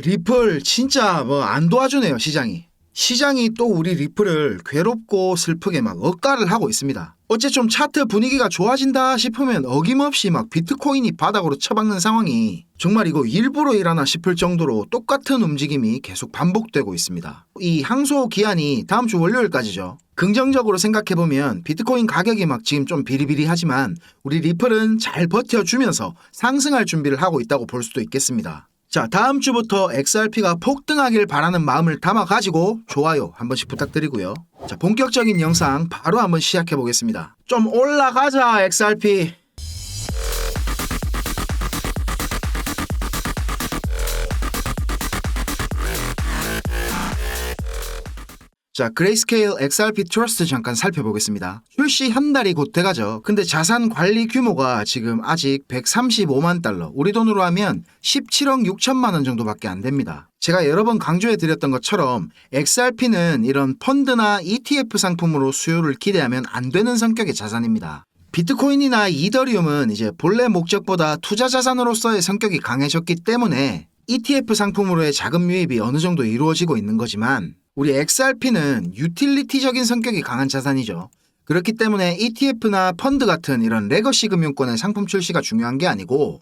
리플 진짜 뭐 안 도와주네요, 시장이. 시장이 또 우리 리플을 괴롭고 슬프게 막 억가를 하고 있습니다. 어째 좀 차트 분위기가 좋아진다 싶으면 어김없이 막 비트코인이 바닥으로 처박는 상황이 정말 이거 일부러 일하나 싶을 정도로 똑같은 움직임이 계속 반복되고 있습니다. 이 항소 기한이 다음 주 월요일까지죠. 긍정적으로 생각해보면 비트코인 가격이 막 지금 좀 비리비리하지만 우리 리플은 잘 버텨주면서 상승할 준비를 하고 있다고 볼 수도 있겠습니다. 자, 다음 주부터 XRP가 폭등하길 바라는 마음을 담아가지고 좋아요 한 번씩 부탁드리고요. 자, 본격적인 영상 바로 한번 시작해 보겠습니다. 좀 올라가자 XRP. 자, 그레이스케일 XRP 트러스트 잠깐 살펴보겠습니다. 출시 한 달이 곧 돼가죠. 근데 자산 관리 규모가 지금 아직 135만 달러, 우리 돈으로 하면 17억 6천만 원 정도밖에 안 됩니다. 제가 여러 번 강조해 드렸던 것처럼 XRP는 이런 펀드나 ETF 상품으로 수요를 기대하면 안 되는 성격의 자산입니다. 비트코인이나 이더리움은 이제 본래 목적보다 투자 자산으로서의 성격이 강해졌기 때문에 ETF 상품으로의 자금 유입이 어느 정도 이루어지고 있는 거지만 우리 XRP는 유틸리티적인 성격이 강한 자산이죠. 그렇기 때문에 ETF나 펀드 같은 이런 레거시 금융권의 상품 출시가 중요한 게 아니고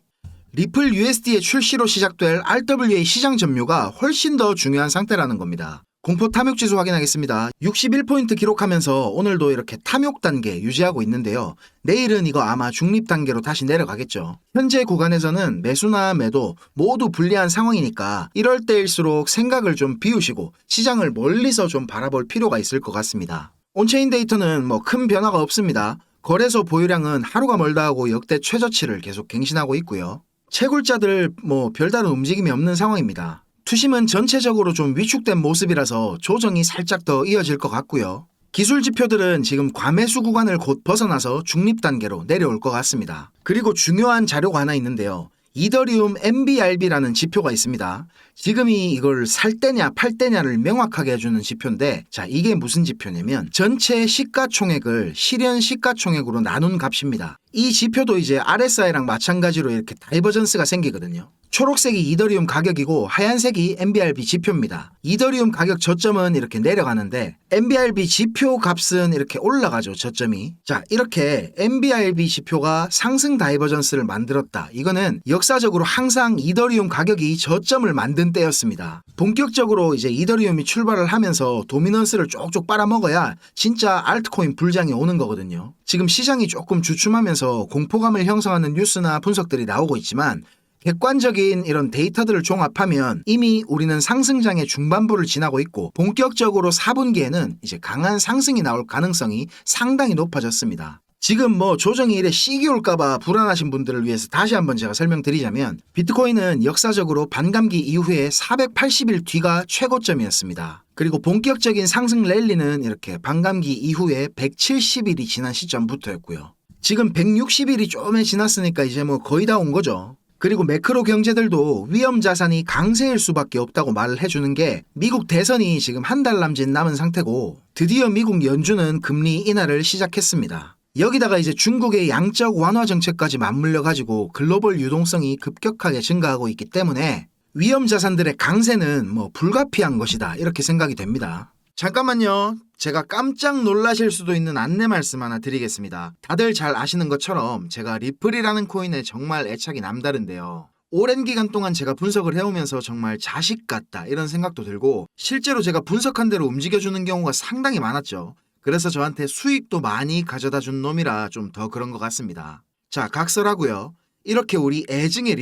리플 USD의 출시로 시작될 RWA 시장 점유가 훨씬 더 중요한 상태라는 겁니다. 공포 탐욕 지수 확인하겠습니다. 61포인트 기록하면서 오늘도 이렇게 탐욕 단계 유지하고 있는데요. 내일은 이거 아마 중립 단계로 다시 내려가겠죠. 현재 구간에서는 매수나 매도 모두 불리한 상황이니까 이럴 때일수록 생각을 좀 비우시고 시장을 멀리서 좀 바라볼 필요가 있을 것 같습니다. 온체인 데이터는 뭐 큰 변화가 없습니다. 거래소 보유량은 하루가 멀다 하고 역대 최저치를 계속 갱신하고 있고요. 채굴자들 뭐 별다른 움직임이 없는 상황입니다. 투심은 전체적으로 좀 위축된 모습이라서 조정이 살짝 더 이어질 것 같고요. 기술 지표들은 지금 과매수 구간을 곧 벗어나서 중립 단계로 내려올 것 같습니다. 그리고 중요한 자료가 하나 있는데요. 이더리움 MBRB라는 지표가 있습니다. 지금이 이걸 살 때냐 팔 때냐를 명확하게 해주는 지표인데, 자, 이게 무슨 지표냐면 전체 시가총액을 실현 시가총액으로 나눈 값입니다. 이 지표도 이제 RSI랑 마찬가지로 이렇게 다이버전스가 생기거든요. 초록색이 이더리움 가격이고 하얀색이 MBRB 지표입니다. 이더리움 가격 저점은 이렇게 내려가는데 MBRB 지표 값은 이렇게 올라가죠, 저점이. 자, 이렇게 MBRB 지표가 상승 다이버전스를 만들었다. 이거는 역사적으로 항상 이더리움 가격이 저점을 만든 때였습니다. 본격적으로 이제 이더리움이 출발을 하면서 도미넌스를 쪽쪽 빨아먹어야 진짜 알트코인 불장이 오는 거거든요. 지금 시장이 조금 주춤하면서 공포감을 형성하는 뉴스나 분석들이 나오고 있지만 객관적인 이런 데이터들을 종합하면 이미 우리는 상승장의 중반부를 지나고 있고 본격적으로 4분기에는 이제 강한 상승이 나올 가능성이 상당히 높아졌습니다. 지금 뭐 조정이 이래 시기 올까봐 불안하신 분들을 위해서 다시 한번 제가 설명드리자면 비트코인은 역사적으로 반감기 이후에 480일 뒤가 최고점이었습니다. 그리고 본격적인 상승 랠리는 이렇게 반감기 이후에 170일이 지난 시점부터였고요. 지금 160일이 조금에 지났으니까 이제 뭐 거의 다 온 거죠. 그리고 매크로 경제들도 위험 자산이 강세일 수밖에 없다고 말을 해주는 게 미국 대선이 지금 한 달 남짓 남은 상태고 드디어 미국 연준은 금리 인하를 시작했습니다. 여기다가 이제 중국의 양적 완화 정책까지 맞물려 가지고 글로벌 유동성이 급격하게 증가하고 있기 때문에 위험 자산들의 강세는 뭐 불가피한 것이다, 이렇게 생각이 됩니다. 잠깐만요. 제가 깜짝 놀라실 수도 있는 안내 말씀 하나 드리겠습니다. 다들 잘 아시는 것처럼 제가 리플이라는 코인에 정말 애착이 남다른데요. 오랜 기간 동안 제가 분석을 해오면서 정말 자식 같다 이런 생각도 들고 실제로 제가 분석한 대로 움직여주는 경우가 상당히 많았죠. 그래서 저한테 수익도 많이 가져다 준 놈이라 좀 더 그런 것 같습니다. 자, 각설하고요. 이렇게 우리 애증의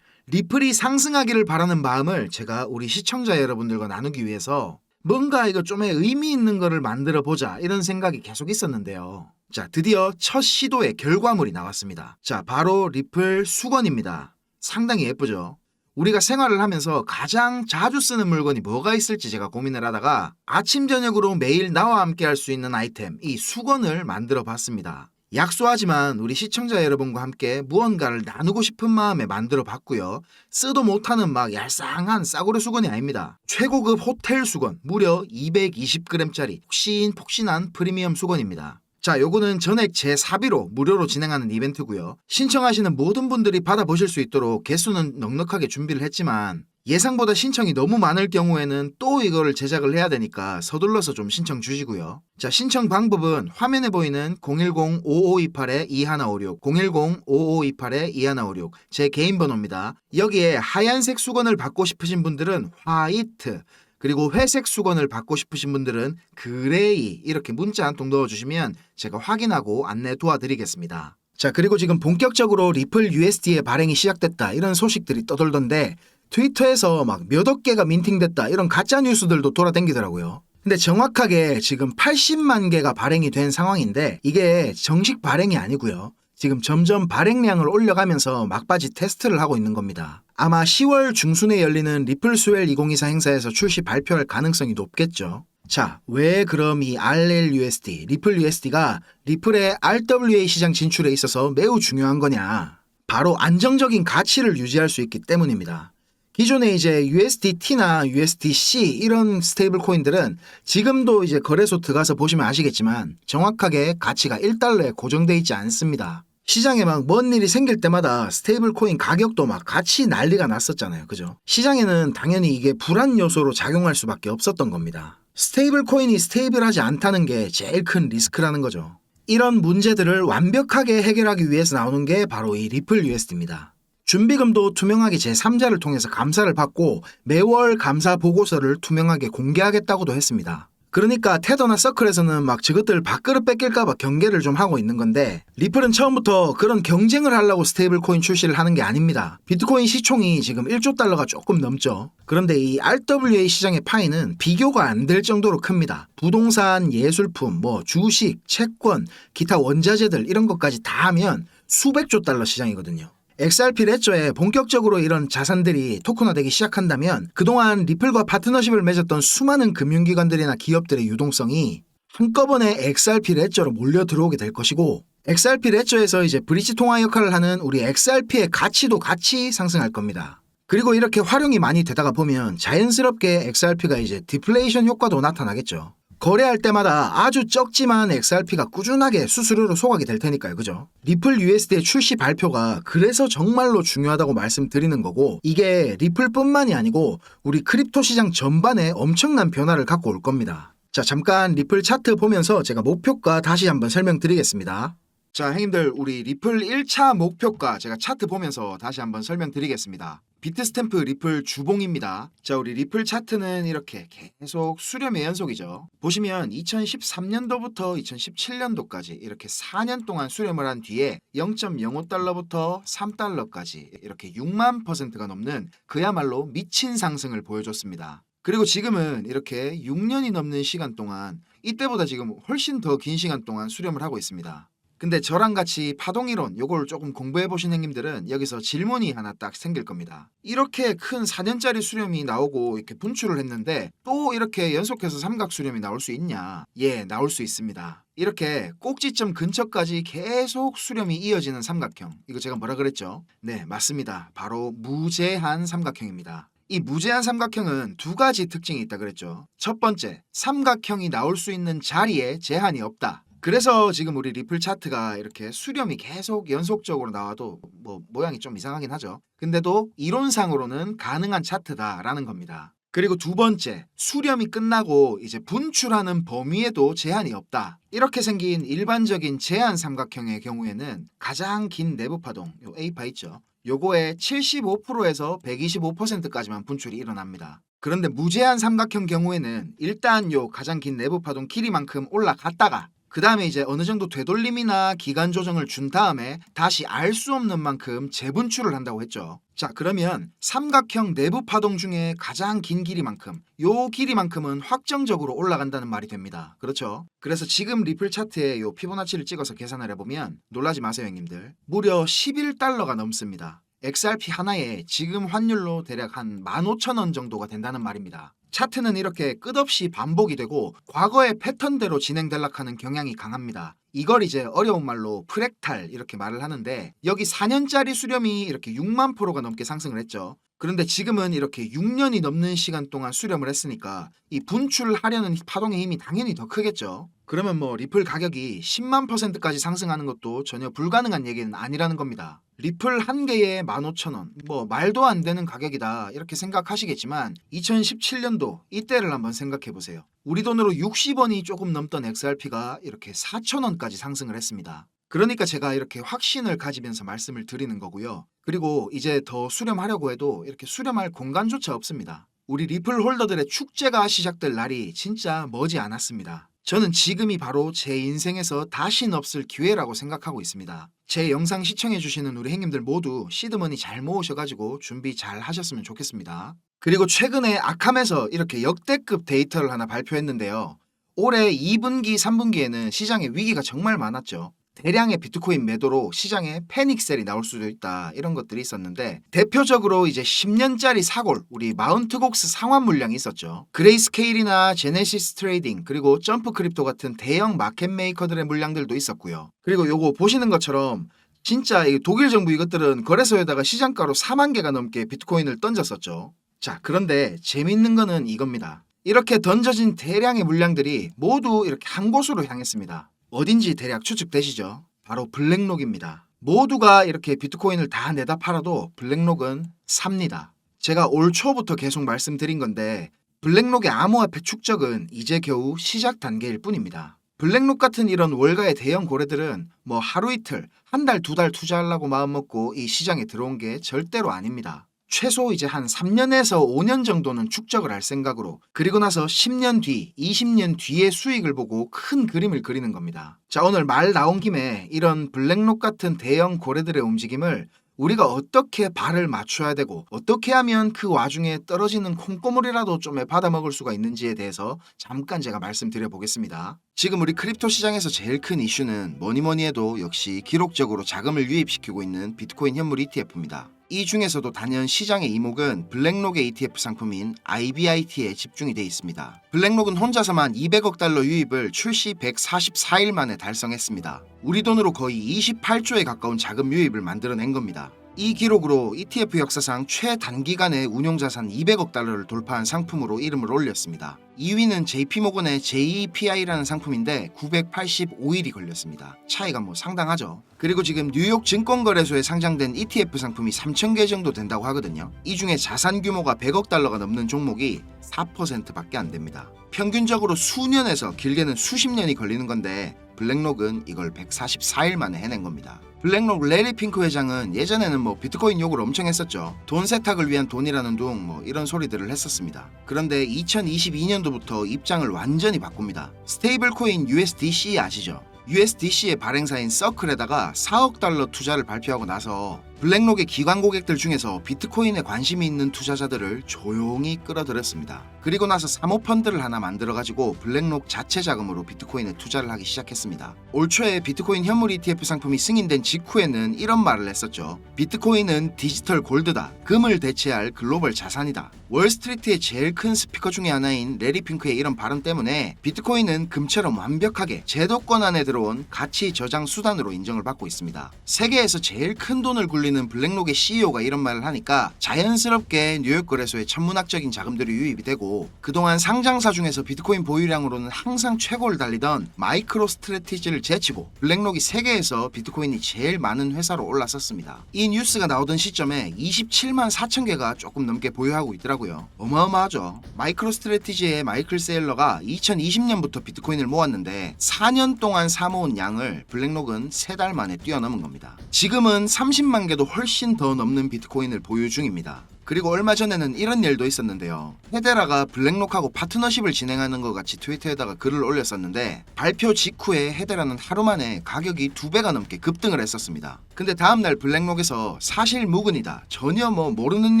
리플이 상승하기를 바라는 마음을 제가 우리 시청자 여러분들과 나누기 위해서 뭔가 이거 좀 의미 있는 거를 만들어 보자 이런 생각이 계속 있었는데요. 자, 드디어 첫 시도의 결과물이 나왔습니다. 자, 바로 리플 수건입니다. 상당히 예쁘죠? 우리가 생활을 하면서 가장 자주 쓰는 물건이 뭐가 있을지 제가 고민을 하다가 아침 저녁으로 매일 나와 함께 할 수 있는 아이템, 이 수건을 만들어 봤습니다. 약소하지만 우리 시청자 여러분과 함께 무언가를 나누고 싶은 마음에 만들어 봤고요. 쓰도 못하는 막 얄쌍한 싸구려 수건이 아닙니다. 최고급 호텔 수건, 무려 220g짜리 폭신폭신한 프리미엄 수건입니다. 자, 요거는 전액 제4비로 무료로 진행하는 이벤트고요. 신청하시는 모든 분들이 받아보실 수 있도록 개수는 넉넉하게 준비를 했지만 예상보다 신청이 너무 많을 경우에는 또 이거를 제작을 해야 되니까 서둘러서 좀 신청 주시고요. 자, 신청 방법은 화면에 보이는 010-5528-2156, 010-5528-2156 제 개인 번호입니다. 여기에 하얀색 수건을 받고 싶으신 분들은 화이트, 그리고 회색 수건을 받고 싶으신 분들은 그레이 이렇게 문자 한 통 넣어주시면 제가 확인하고 안내 도와드리겠습니다. 자, 그리고 지금 본격적으로 리플 USD의 발행이 시작됐다 이런 소식들이 떠돌던데 트위터에서 막 몇억 개가 민팅됐다 이런 가짜 뉴스들도 돌아다니더라고요. 근데 정확하게 지금 80만 개가 발행이 된 상황인데 이게 정식 발행이 아니고요. 지금 점점 발행량을 올려가면서 막바지 테스트를 하고 있는 겁니다. 아마 10월 중순에 열리는 리플 스웰 2024 행사에서 출시 발표할 가능성이 높겠죠. 자, 왜 그럼 이 RLUSD, 리플 USD가 리플의 RWA 시장 진출에 있어서 매우 중요한 거냐? 바로 안정적인 가치를 유지할 수 있기 때문입니다. 기존에 이제 USDT나 USDC 이런 스테이블 코인들은 지금도 이제 거래소 들어가서 보시면 아시겠지만 정확하게 가치가 1달러에 고정되어 있지 않습니다. 시장에 막 뭔 일이 생길 때마다 스테이블 코인 가격도 막 같이 난리가 났었잖아요. 그죠? 시장에는 당연히 이게 불안 요소로 작용할 수밖에 없었던 겁니다. 스테이블 코인이 스테이블하지 않다는 게 제일 큰 리스크라는 거죠. 이런 문제들을 완벽하게 해결하기 위해서 나오는 게 바로 이 리플 USD입니다. 준비금도 투명하게 제3자를 통해서 감사를 받고 매월 감사 보고서를 투명하게 공개하겠다고도 했습니다. 그러니까 테더나 서클에서는 막 저것들 밥그릇 뺏길까봐 경계를 좀 하고 있는 건데 리플은 처음부터 그런 경쟁을 하려고 스테이블 코인 출시를 하는 게 아닙니다. 비트코인 시총이 지금 1조 달러가 조금 넘죠. 그런데 이 RWA 시장의 파이는 비교가 안 될 정도로 큽니다. 부동산, 예술품, 주식, 채권, 기타 원자재들 이런 것까지 다 하면 수백조 달러 시장이거든요. XRP 레저에 본격적으로 이런 자산들이 토큰화되기 시작한다면 그동안 리플과 파트너십을 맺었던 수많은 금융기관들이나 기업들의 유동성이 한꺼번에 XRP 레저로 몰려 들어오게 될 것이고 XRP 레저에서 이제 브릿지 통화 역할을 하는 우리 XRP의 가치도 같이 상승할 겁니다. 그리고 이렇게 활용이 많이 되다가 보면 자연스럽게 XRP가 이제 디플레이션 효과도 나타나겠죠. 거래할 때마다 아주 적지만 XRP가 꾸준하게 수수료로 소각이 될 테니까요. 그죠? 리플 USD의 출시 발표가 그래서 정말로 중요하다고 말씀드리는 거고 이게 리플뿐만이 아니고 우리 크립토 시장 전반에 엄청난 변화를 갖고 올 겁니다. 자, 잠깐 리플 차트 보면서 제가 목표가 다시 한번 설명드리겠습니다. 자, 형님들 우리 리플 1차 목표가 제가 차트 보면서 다시 한번 설명드리겠습니다. 비트스탬프 리플 주봉입니다. 자, 우리 리플 차트는 이렇게 계속 수렴의 연속이죠. 보시면 2013년도부터 2017년도까지 이렇게 4년 동안 수렴을 한 뒤에 0.05달러부터 3달러까지 이렇게 6만%가 넘는 그야말로 미친 상승을 보여줬습니다. 그리고 지금은 이렇게 6년이 넘는 시간 동안 이때보다 지금 훨씬 더 긴 시간 동안 수렴을 하고 있습니다. 근데 저랑 같이 파동이론 요걸 조금 공부해 보신 형님들은 여기서 질문이 하나 딱 생길 겁니다. 이렇게 큰 4년짜리 수렴이 나오고 이렇게 분출을 했는데 또 이렇게 연속해서 삼각 수렴이 나올 수 있냐? 예, 나올 수 있습니다. 이렇게 꼭지점 근처까지 계속 수렴이 이어지는 삼각형. 이거 제가 뭐라 그랬죠? 네, 맞습니다. 바로 무제한 삼각형입니다. 이 무제한 삼각형은 두 가지 특징이 있다 그랬죠. 첫 번째, 삼각형이 나올 수 있는 자리에 제한이 없다. 그래서 지금 우리 리플 차트가 이렇게 수렴이 계속 연속적으로 나와도 모양이 좀 이상하긴 하죠. 근데도 이론상으로는 가능한 차트다라는 겁니다. 그리고 두 번째, 수렴이 끝나고 이제 분출하는 범위에도 제한이 없다. 이렇게 생긴 일반적인 제한 삼각형의 경우에는 가장 긴 내부 파동, 요 A파 있죠. 요거의 75%에서 125%까지만 분출이 일어납니다. 그런데 무제한 삼각형 경우에는 일단 요 가장 긴 내부 파동 길이만큼 올라갔다가 그 다음에 이제 어느 정도 되돌림이나 기간 조정을 준 다음에 다시 알 수 없는 만큼 재분출을 한다고 했죠. 자, 그러면 삼각형 내부 파동 중에 가장 긴 길이만큼 요 길이만큼은 확정적으로 올라간다는 말이 됩니다. 그렇죠? 그래서 지금 리플 차트에 요 피보나치를 찍어서 계산을 해보면 놀라지 마세요 형님들. 무려 11달러가 넘습니다. XRP 하나에 지금 환율로 대략 한 15,000원 정도가 된다는 말입니다. 차트는 이렇게 끝없이 반복이 되고 과거의 패턴대로 진행될락하는 경향이 강합니다. 이걸 이제 어려운 말로 프랙탈 이렇게 말을 하는데 여기 4년짜리 수렴이 이렇게 6만%가 넘게 상승을 했죠. 그런데 지금은 이렇게 6년이 넘는 시간 동안 수렴을 했으니까 이 분출을 하려는 파동의 힘이 당연히 더 크겠죠. 그러면 뭐 리플 가격이 10만 %까지 상승하는 것도 전혀 불가능한 얘기는 아니라는 겁니다. 리플 한 개에 15,000원, 뭐 말도 안 되는 가격이다 이렇게 생각하시겠지만 2017년도 이때를 한번 생각해 보세요. 우리 돈으로 60원이 조금 넘던 XRP가 이렇게 4,000원까지 상승을 했습니다. 그러니까 제가 이렇게 확신을 가지면서 말씀을 드리는 거고요. 그리고 이제 더 수렴하려고 해도 이렇게 수렴할 공간조차 없습니다. 우리 리플 홀더들의 축제가 시작될 날이 진짜 머지 않았습니다. 저는 지금이 바로 제 인생에서 다신 없을 기회라고 생각하고 있습니다. 제 영상 시청해주시는 우리 형님들 모두 시드머니 잘 모으셔가지고 준비 잘 하셨으면 좋겠습니다. 그리고 최근에 아캄에서 이렇게 역대급 데이터를 하나 발표했는데요. 올해 2분기, 3분기에는 시장에 위기가 정말 많았죠. 대량의 비트코인 매도로 시장에 패닉셀이 나올 수도 있다 이런 것들이 있었는데 대표적으로 이제 10년짜리 사골 우리 마운트곡스 상환 물량이 있었죠. 그레이스케일이나 제네시스 트레이딩 그리고 점프 크립토 같은 대형 마켓 메이커들의 물량들도 있었고요. 그리고 요거 보시는 것처럼 진짜 이 독일 정부 이것들은 거래소에다가 시장가로 4만 개가 넘게 비트코인을 던졌었죠. 자, 그런데 재밌는 거는 이겁니다. 이렇게 던져진 대량의 물량들이 모두 이렇게 한 곳으로 향했습니다. 어딘지 대략 추측되시죠? 바로 블랙록입니다. 모두가 이렇게 비트코인을 다 내다 팔아도 블랙록은 삽니다. 제가 올 초부터 계속 말씀드린 건데 블랙록의 암호화폐 축적은 이제 겨우 시작 단계일 뿐입니다. 블랙록 같은 이런 월가의 대형 고래들은 뭐 하루 이틀, 한 달, 두 달 투자하려고 마음먹고 이 시장에 들어온 게 절대로 아닙니다. 최소 이제 한 3년에서 5년 정도는 축적을 할 생각으로 그리고 나서 10년 뒤, 20년 뒤의 수익을 보고 큰 그림을 그리는 겁니다. 자, 오늘 말 나온 김에 이런 블랙록 같은 대형 고래들의 움직임을 우리가 어떻게 발을 맞춰야 되고 어떻게 하면 그 와중에 떨어지는 콩고물이라도 좀 받아먹을 수가 있는지에 대해서 잠깐 제가 말씀드려 보겠습니다. 지금 우리 크립토 시장에서 제일 큰 이슈는 뭐니 해도 역시 기록적으로 자금을 유입시키고 있는 비트코인 현물 ETF입니다. 이 중에서도 단연 시장의 이목은 블랙록의 ETF 상품인 IBIT에 집중이 돼 있습니다. 블랙록은 혼자서만 200억 달러 유입을 출시 144일 만에 달성했습니다. 우리 돈으로 거의 28조에 가까운 자금 유입을 만들어낸 겁니다. 이 기록으로 ETF 역사상 최단기간에 운용자산 200억 달러를 돌파한 상품으로 이름을 올렸습니다. 2위는 JP모건의 JEPI라는 상품인데 985일이 걸렸습니다. 차이가 뭐 상당하죠. 그리고 지금 뉴욕 증권거래소에 상장된 ETF 상품이 3,000개 정도 된다고 하거든요. 이 중에 자산 규모가 100억 달러가 넘는 종목이 4%밖에 안 됩니다. 평균적으로 수년에서 길게는 수십 년이 걸리는 건데 블랙록은 이걸 144일 만에 해낸 겁니다. 블랙록 레리 핑크 회장은 예전에는 뭐 비트코인 욕을 엄청 했었죠. 돈 세탁을 위한 돈이라는 둥 뭐 이런 소리들을 했었습니다. 그런데 2022년도부터 입장을 완전히 바꿉니다. 스테이블 코인 USDC 아시죠? USDC의 발행사인 서클에다가 4억 달러 투자를 발표하고 나서 블랙록의 기관 고객들 중에서 비트코인에 관심이 있는 투자자들을 조용히 끌어들였습니다. 그리고 나서 사모펀드를 하나 만들어가지고 블랙록 자체 자금으로 비트코인에 투자를 하기 시작했습니다. 올 초에 비트코인 현물 ETF 상품이 승인된 직후에는 이런 말을 했었죠. 비트코인은 디지털 골드다. 금을 대체할 글로벌 자산이다. 월스트리트의 제일 큰 스피커 중에 하나인 레리 핑크의 이런 발언 때문에 비트코인은 금처럼 완벽하게 제도권 안에 들어온 가치 저장 수단으로 인정을 받고 있습니다. 세계에서 제일 큰 돈을 굴리는 블랙록의 CEO가 이런 말을 하니까 자연스럽게 뉴욕 거래소에 천문학적인 자금들이 유입이 되고 그동안 상장사 중에서 비트코인 보유량으로는 항상 최고를 달리던 마이크로 스트래티지를 제치고 블랙록이 세계에서 비트코인이 제일 많은 회사로 올라섰습니다. 이 뉴스가 나오던 시점에 27만 4천 개가 조금 넘게 보유하고 있더라고요. 어마어마하죠. 마이크로 스트래티지의 마이클 세일러가 2020년부터 비트코인을 모았는데 4년 동안 사모은 양을 블랙록은 3달 만에 뛰어넘은 겁니다. 지금은 30만 개도 훨씬 더 넘는 비트코인을 보유 중입니다. 그리고 얼마 전에는 이런 일도 있었는데요. 헤데라가 블랙록하고 파트너십을 진행하는 것 같이 트위터에다가 글을 올렸었는데 발표 직후에 헤데라는 하루 만에 가격이 2배가 넘게 급등을 했었습니다. 근데 다음날 블랙록에서 사실 무근이다. 전혀 뭐 모르는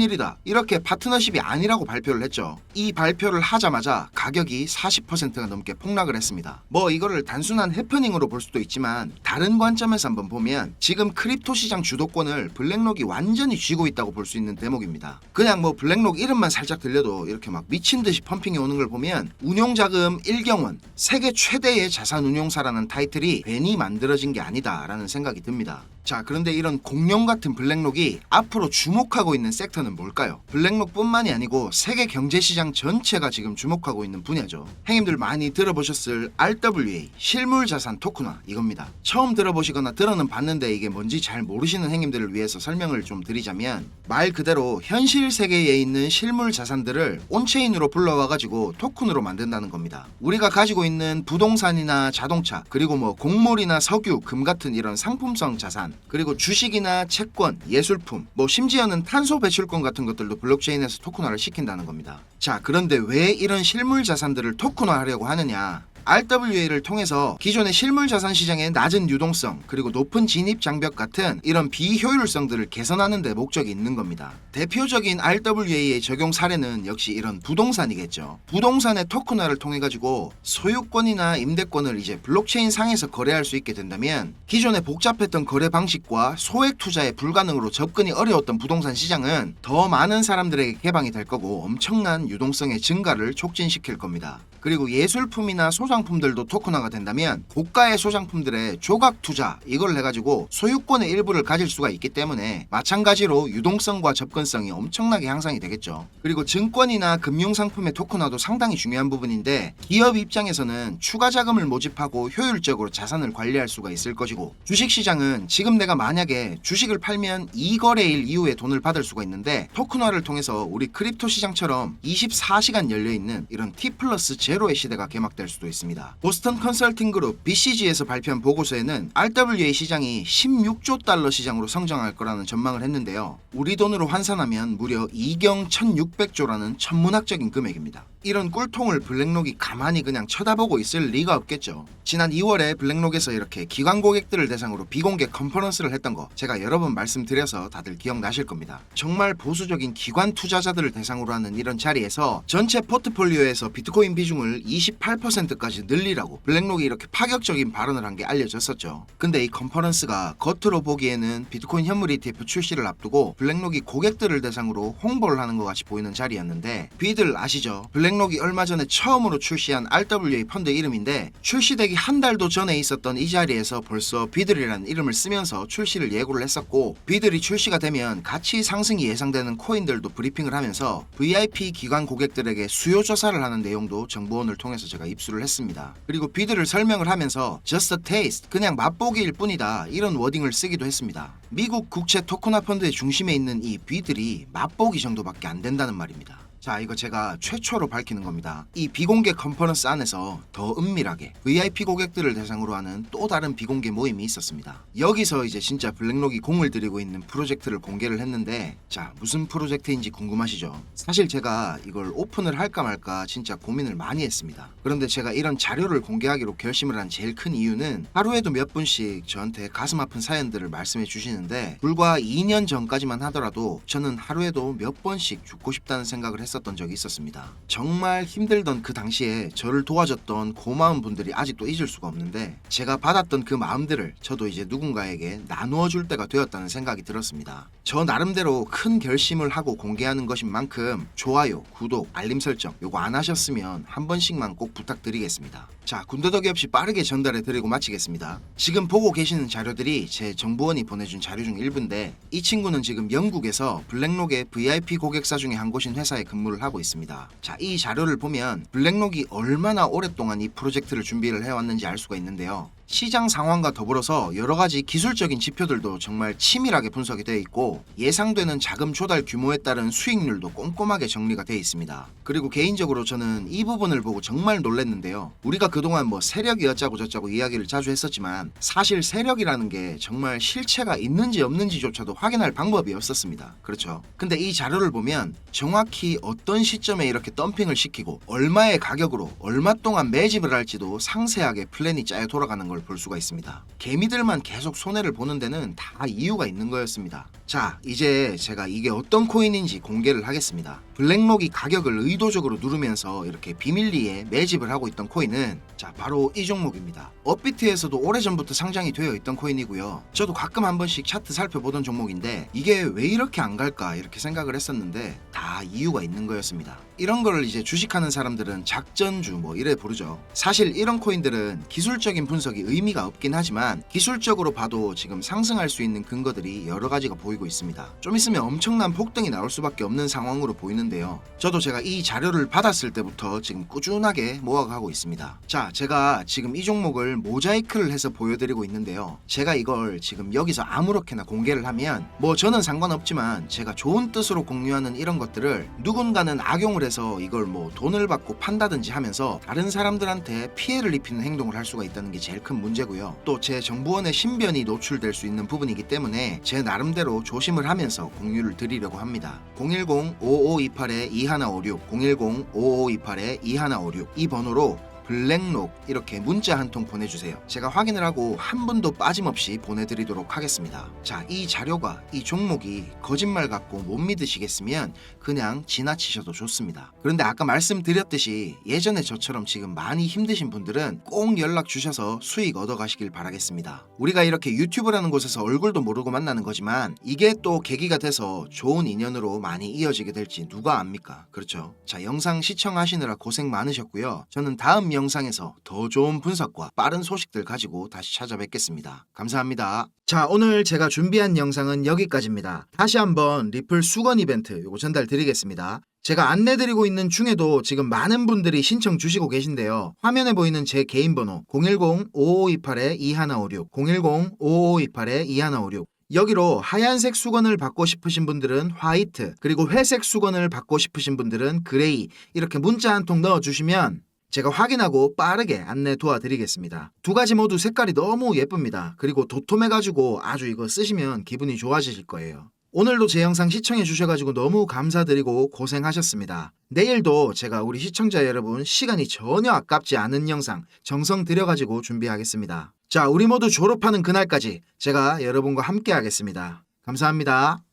일이다. 이렇게 파트너십이 아니라고 발표를 했죠. 이 발표를 하자마자 가격이 40%가 넘게 폭락을 했습니다. 뭐 이거를 단순한 해프닝으로 볼 수도 있지만 다른 관점에서 한번 보면 지금 크립토 시장 주도권을 블랙록이 완전히 쥐고 있다고 볼 수 있는 대목입니다. 그냥 뭐 블랙록 이름만 살짝 들려도 이렇게 막 미친듯이 펌핑이 오는 걸 보면 운용자금 1경원 세계 최대의 자산 운용사라는 타이틀이 괜히 만들어진 게 아니다 라는 생각이 듭니다. 자, 그런데 이런 공룡 같은 블랙록이 앞으로 주목하고 있는 섹터는 뭘까요? 블랙록뿐만이 아니고 세계 경제시장 전체가 지금 주목하고 있는 분야죠. 형님들 많이 들어보셨을 RWA, 실물자산 토큰화 이겁니다. 처음 들어보시거나 들어는 봤는데 이게 뭔지 잘 모르시는 형님들을 위해서 설명을 좀 드리자면, 말 그대로 현실 세계에 있는 실물 자산들을 온체인으로 불러와가지고 토큰으로 만든다는 겁니다. 우리가 가지고 있는 부동산이나 자동차, 그리고 뭐 곡물이나 석유, 금 같은 이런 상품성 자산, 그리고 주식이나 채권, 예술품, 뭐 심지어는 탄소 배출권 같은 것들도 블록체인에서 토큰화를 시킨다는 겁니다. 자, 그런데 왜 이런 실물 자산들을 토큰화하려고 하느냐? RWA를 통해서 기존의 실물 자산 시장의 낮은 유동성, 그리고 높은 진입 장벽 같은 이런 비효율성들을 개선하는 데 목적이 있는 겁니다. 대표적인 RWA의 적용 사례는 역시 이런 부동산이겠죠. 부동산의 토큰화를 통해 가지고 소유권이나 임대권을 이제 블록체인 상에서 거래할 수 있게 된다면, 기존의 복잡했던 거래 방식과 소액 투자에 불가능으로 접근이 어려웠던 부동산 시장은 더 많은 사람들에게 개방이 될 거고 엄청난 유동성의 증가를 촉진시킬 겁니다. 그리고 예술품이나 소장품들도 토큰화가 된다면 고가의 소장품들의 조각 투자 이걸 해가지고 소유권의 일부를 가질 수가 있기 때문에 마찬가지로 유동성과 접근성이 엄청나게 향상이 되겠죠. 그리고 증권이나 금융상품의 토큰화도 상당히 중요한 부분인데, 기업 입장에서는 추가 자금을 모집하고 효율적으로 자산을 관리할 수가 있을 것이고, 주식시장은 지금 내가 만약에 주식을 팔면 2거래일 이후에 돈을 받을 수가 있는데, 토큰화를 통해서 우리 크립토 시장처럼 24시간 열려있는 이런 T+0 제로의 시대가 개막될 수도 있습니다. 보스턴 컨설팅 그룹 BCG에서 발표한 보고서에는 RWA 시장이 16조 달러 시장으로 성장할 거라는 전망을 했는데요. 우리 돈으로 환산하면 무려 2경 1600조라는 천문학적인 금액입니다. 이런 꿀통을 블랙록이 가만히 그냥 쳐다보고 있을 리가 없겠죠. 지난 2월에 블랙록에서 이렇게 기관 고객들을 대상으로 비공개 컨퍼런스를 했던 거 제가 여러 번 말씀드려서 다들 기억나실 겁니다. 정말 보수적인 기관 투자자들을 대상으로 하는 이런 자리에서 전체 포트폴리오에서 비트코인 비중을 28%까지 늘리라고 블랙록이 이렇게 파격적인 발언을 한 게 알려졌었죠. 근데 이 컨퍼런스가 겉으로 보기에는 비트코인 현물 ETF 출시를 앞두고 블랙록이 고객들을 대상으로 홍보를 하는 것 같이 보이는 자리였는데, 비들 아시죠? 블랙록이 얼마 전에 처음으로 출시한 RWA 펀드 이름인데, 출시되기 한 달도 전에 있었던 이 자리에서 벌써 비들이라는 이름을 쓰면서 출시를 예고를 했었고, 비들이 출시가 되면 가치 상승이 예상되는 코인들도 브리핑을 하면서 VIP 기관 고객들에게 수요 조사를 하는 내용도 정보원을 통해서 제가 입수를 했습니다. 그리고 비들을 설명을 하면서 Just a taste, 그냥 맛보기일 뿐이다, 이런 워딩을 쓰기도 했습니다. 미국 국채 토큰화 펀드의 중심에 있는 이 비들이 맛보기 정도밖에 안 된다는 말입니다. 자, 이거 제가 최초로 밝히는 겁니다. 이 비공개 컨퍼런스 안에서 더 은밀하게 VIP 고객들을 대상으로 하는 또 다른 비공개 모임이 있었습니다. 여기서 이제 진짜 블랙록이 공을 들이고 있는 프로젝트를 공개를 했는데, 자, 무슨 프로젝트인지 궁금하시죠? 사실 제가 이걸 오픈을 할까 말까 진짜 고민을 많이 했습니다. 그런데 제가 이런 자료를 공개하기로 결심을 한 제일 큰 이유는, 하루에도 몇 분씩 저한테 가슴 아픈 사연들을 말씀해 주시는데, 불과 2년 전까지만 하더라도 저는 하루에도 몇 번씩 죽고 싶다는 생각을 했었던 적이 있었습니다. 정말 힘들던 그 당시에 저를 도와줬던 고마운 분들이 아직도 잊을 수가 없는데, 제가 받았던 그 마음들을 저도 이제 누군가에게 나누어 줄 때가 되었다는 생각이 들었습니다. 저 나름대로 큰 결심을 하고 공개하는 것인 만큼 좋아요, 구독, 알림 설정 요거 안 하셨으면 한 번씩만 꼭 부탁드리겠습니다. 자, 군더더기 없이 빠르게 전달해 드리고 마치겠습니다. 지금 보고 계시는 자료들이 제 정보원이 보내준 자료 중 일부인데, 이 친구는 지금 영국에서 블랙록의 VIP 고객사 중에 한 곳인 회사에 근무를 하고 있습니다. 자, 이 자료를 보면 블랙록이 얼마나 오랫동안 이 프로젝트를 준비를 해왔는지 알 수가 있는데요. 시장 상황과 더불어서 여러가지 기술적인 지표들도 정말 치밀하게 분석이 되어 있고, 예상되는 자금 조달 규모에 따른 수익률도 꼼꼼하게 정리가 되어 있습니다. 그리고 개인적으로 저는 이 부분을 보고 정말 놀랐는데요. 우리가 그동안 뭐 세력이 어쩌고 저쩌고 이야기를 자주 했었지만, 사실 세력이라는 게 정말 실체가 있는지 없는지조차도 확인할 방법이 없었습니다. 그렇죠? 근데 이 자료를 보면 정확히 어떤 시점에 이렇게 덤핑을 시키고 얼마의 가격으로 얼마 동안 매집을 할지도 상세하게 플랜이 짜여 돌아가는 걸 볼 수가 있습니다. 개미들만 계속 손해를 보는 데는 다 이유가 있는 거였습니다. 자, 이제 제가 이게 어떤 코인인지 공개를 하겠습니다. 블랙록이 가격을 의도적으로 누르면서 이렇게 비밀리에 매집을 하고 있던 코인은 자 바로 이 종목입니다. 업비트에서도 오래전부터 상장이 되어 있던 코인이고요. 저도 가끔 한 번씩 차트 살펴보던 종목인데 이게 왜 이렇게 안 갈까 이렇게 생각을 했었는데 다 이유가 있는 거였습니다. 이런 거를 이제 주식하는 사람들은 작전주 뭐 이래 부르죠. 사실 이런 코인들은 기술적인 분석이 의미가 없긴 하지만 기술적으로 봐도 지금 상승할 수 있는 근거들이 여러 가지가 보이고 있습니다. 좀 있으면 엄청난 폭등이 나올 수밖에 없는 상황으로 보이는데요. 저도 제가 이 자료를 받았을 때부터 지금 꾸준하게 모아가고 있습니다. 자, 제가 지금 이 종목을 모자이크를 해서 보여드리고 있는데요. 제가 이걸 지금 여기서 아무렇게나 공개를 하면 뭐 저는 상관없지만 제가 좋은 뜻으로 공유하는 이런 것들을 누군가는 악용을 해서 이걸 뭐 돈을 받고 판다든지 하면서 다른 사람들한테 피해를 입히는 행동을 할 수가 있다는 게 제일 큰 문제고요. 또 제 정보원의 신변이 노출될 수 있는 부분이기 때문에 제 나름대로 조심을 하면서 공유를 드리려고 합니다. 010-5528-2156 010-5528-2156 이 번호로 블랙록 이렇게 문자 한 통 보내주세요. 제가 확인을 하고 한 분도 빠짐없이 보내드리도록 하겠습니다. 자, 이 자료가 이 종목이 거짓말 같고 못 믿으시겠으면 그냥 지나치셔도 좋습니다. 그런데 아까 말씀드렸듯이 예전에 저처럼 지금 많이 힘드신 분들은 꼭 연락 주셔서 수익 얻어가시길 바라겠습니다. 우리가 이렇게 유튜브라는 곳에서 얼굴도 모르고 만나는 거지만 이게 또 계기가 돼서 좋은 인연으로 많이 이어지게 될지 누가 압니까? 그렇죠? 자, 영상 시청하시느라 고생 많으셨고요. 저는 다음 영상에서 더 좋은 분석과 빠른 소식들 가지고 다시 찾아뵙겠습니다. 감사합니다. 자, 오늘 제가 준비한 영상은 여기까지입니다. 다시 한번 리플 수건 이벤트 요거 전달 드리겠습니다. 제가 안내드리고 있는 중에도 지금 많은 분들이 신청 주시고 계신데요. 화면에 보이는 제 개인 번호 010-5528-2156 010-5528-2156 여기로 하얀색 수건을 받고 싶으신 분들은 화이트 그리고 회색 수건을 받고 싶으신 분들은 그레이 이렇게 문자 한 통 넣어주시면 제가 확인하고 빠르게 안내 도와드리겠습니다. 두 가지 모두 색깔이 너무 예쁩니다. 그리고 도톰해가지고 아주 이거 쓰시면 기분이 좋아지실 거예요. 오늘도 제 영상 시청해 주셔가지고 너무 감사드리고 고생하셨습니다. 내일도 제가 우리 시청자 여러분 시간이 전혀 아깝지 않은 영상 정성 들여가지고 준비하겠습니다. 자, 우리 모두 졸업하는 그날까지 제가 여러분과 함께 하겠습니다. 감사합니다.